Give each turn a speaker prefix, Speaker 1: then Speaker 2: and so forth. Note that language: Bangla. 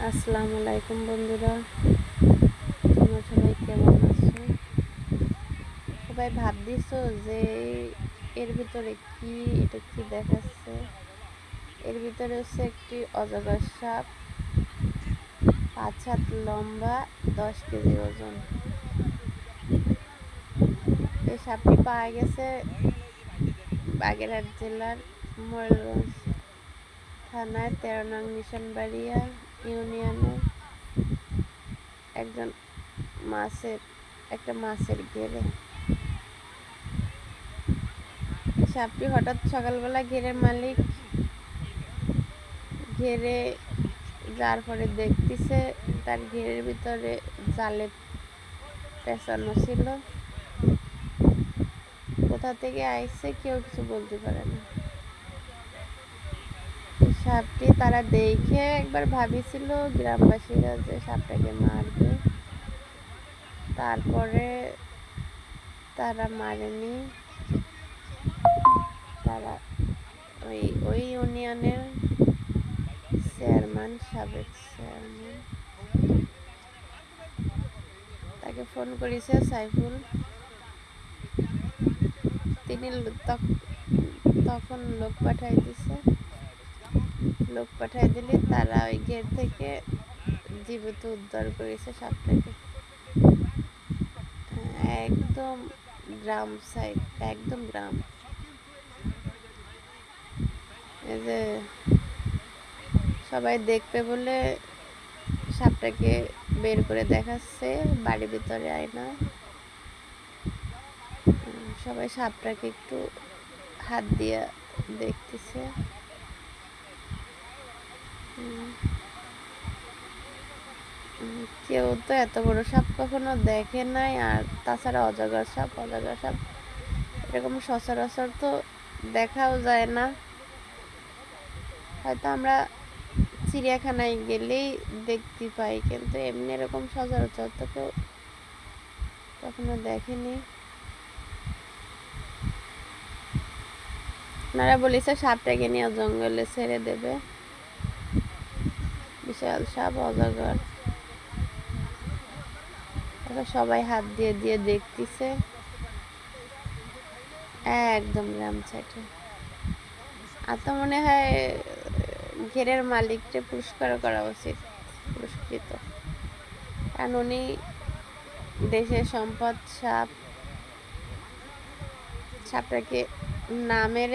Speaker 1: আসসালামু আলাইকুম বন্ধুরা, তোমরা সবাই কেমন আছো? সবাই ভাবতেছো যে এর ভিতরে কি, এটা কি দেখাচ্ছে? এর ভিতরে হচ্ছে একটি অজগর সাপ, 5 হাত লম্বা, 10 কেজি ওজন। এই সাপটি পাওয়া গেছে বাগেরহাট জেলার মোরেলগঞ্জ থানায় 13 নং নিশানবাড়িয়া ইউনিয়নের একটা মাছের ঘেরে। সাপটি হঠাৎ সকালবেলা ঘেরের মালিক ঘেরে যার পরে দেখতেছে তার ঘেরের ভিতরে জালে পেঁচানো ছিল। কোথা থেকে আইছে কেউ কিছু বলতে পারে না। সাপটি তারা দেখে একবার ভাবিছিল গ্রামবাসীরা যে সাপটাকে মারবে, তারপরে তারা মারেনি। তারা ওই ইউনিয়নের সাবেক চেয়ারম্যান তাকে ফোন করেছে সাইফুল। তিনি তখন লোক পাঠাই দিলে তারা ওই গেট থেকে জীবিত উদ্ধার করেছে সাপটাকে। একদম গ্রাম সাইড, একদম গ্রাম। এই যে সবাই দেখবে বলে সাপটাকে বের করে দেখাচ্ছে বাড়ির ভিতরে আয়না। সবাই সাপটাকে একটু হাত দিয়ে দেখতেছে। কেউ তো এত বড় সাপ কখনো দেখে নাই। আর তাছাড়া অজগর সাপ এরকম সচরাচর তো দেখাও যায় না। হয়তো আমরা চিড়িয়াখানায় গেলেই দেখতে পাই, কিন্তু এমনি এরকম সচরাচর তো কেউ কখনো দেখেনি। ওনারা বলেছে সাপটাকে নিয়ে জঙ্গলে ছেড়ে দেবে। বিশাল সাপ, অজগর। সবাই হাত দিয়ে দিয়ে দেখতেছে। একদম গ্রাম সাইডে। আর তো মনে হয় ঘেরের মালিককে পুরস্কার করা উচিত, পুরস্কৃত। কারণ উনি দেশের সম্পদ। সাপটাকে না মেরে